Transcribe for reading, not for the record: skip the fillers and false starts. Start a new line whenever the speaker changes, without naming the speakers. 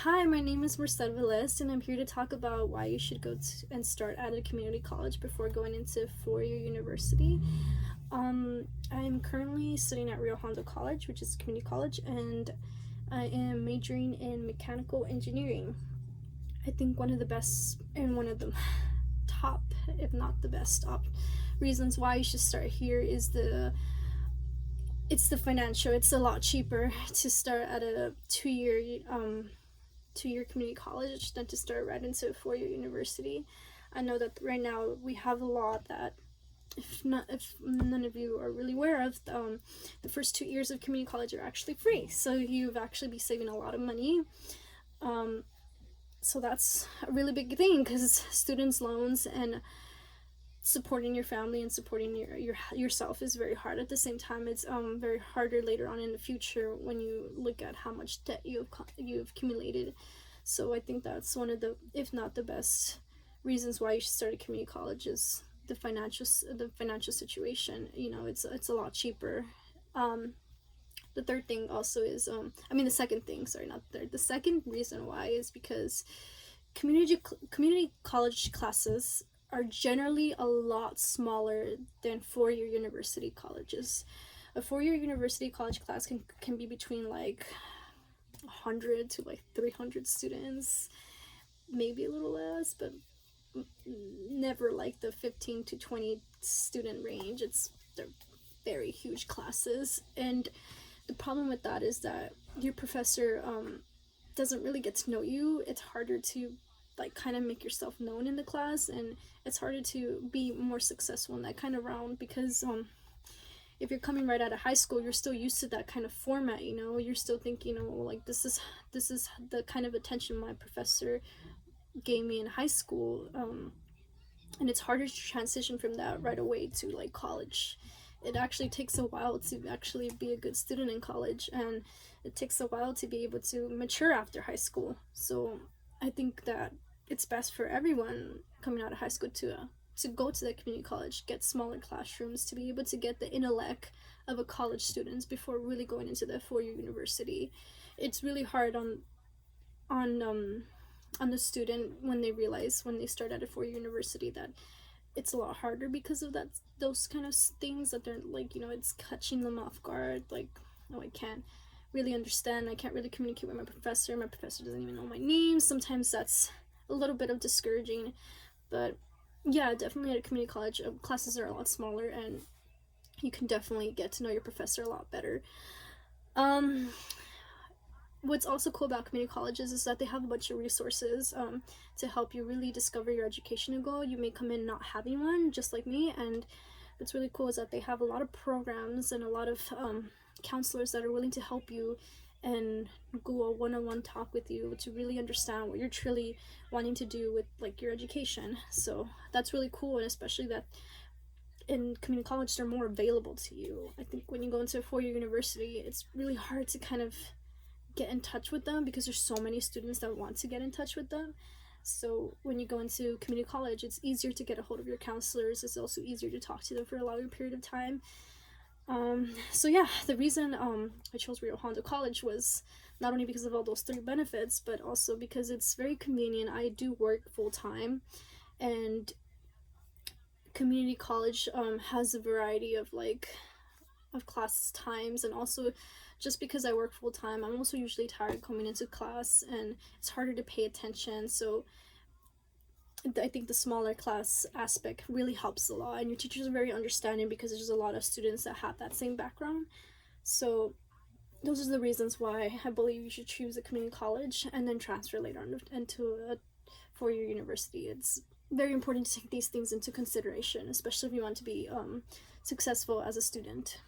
Hi, my name is Merced Velz, and I'm here to talk about why you should go and start at a community college before going into four-year university. I'm currently studying at Rio Hondo College, which is a community college, and I am majoring in mechanical engineering. I think one of the best and one of the top, if not the best, reasons why you should start here is it's the financial. It's a lot cheaper to start at a two-year community college than to start right into a four-year university. I know that right now we have a law that if none of you are really aware of, the first 2 years of community college are actually free, so you've actually be saving a lot of money. So that's a really big thing because students loans and supporting your family and supporting yourself is very hard. At the same time, it's very harder later on in the future when you look at how much debt you've accumulated. So I think that's one of the, if not the best, reasons why you should start a community college is the financial situation. It's a lot cheaper. The third thing also is the second thing, sorry, not the third. The second reason why is because community college classes are generally a lot smaller than four-year university colleges. A four-year university college class can be between like 100 to like 300 students, maybe a little less, but never like the 15 to 20 student range. They're very huge classes, and the problem with that is that your professor doesn't really get to know you. It's harder to like kind of make yourself known in the class, and it's harder to be more successful in that kind of round because if you're coming right out of high school, you're still used to that kind of format. You're still thinking, like this is the kind of attention my professor gave me in high school, and it's harder to transition from that right away to like college. It actually takes a while to actually be a good student in college, and it takes a while to be able to mature after high school. So I think that it's best for everyone coming out of high school to go to the community college, get smaller classrooms, to be able to get the intellect of a college students before really going into the four-year university. It's really hard on the student when they realize when they start at a four-year university that it's a lot harder because of those kind of things that they're like, it's catching them off guard. Like, oh, I can't really understand, I can't really communicate with my professor doesn't even know my name. Sometimes that's a little bit of discouraging, but yeah, definitely at a community college, classes are a lot smaller and you can definitely get to know your professor a lot better. What's also cool about community colleges is that they have a bunch of resources to help you really discover your educational goal. You may come in not having one, just like me, and what's really cool is that they have a lot of programs and a lot of counselors that are willing to help you and go a one-on-one talk with you to really understand what you're truly wanting to do with like your education. So that's really cool, and especially that in community college they're more available to you. I think when you go into a four-year university, it's really hard to kind of get in touch with them because there's so many students that want to get in touch with them. So when you go into community college, it's easier to get a hold of your counselors. It's also easier to talk to them for a longer period of time. So yeah, the reason I chose Rio Hondo College was not only because of all those three benefits, but also because it's very convenient. I do work full-time, and community college has a variety of class times, and also just because I work full-time, I'm also usually tired coming into class and it's harder to pay attention. So I think the smaller class aspect really helps a lot, and your teachers are very understanding because there's a lot of students that have that same background. So those are the reasons why I believe you should choose a community college and then transfer later on into a four-year university. It's very important to take these things into consideration, especially if you want to be successful as a student.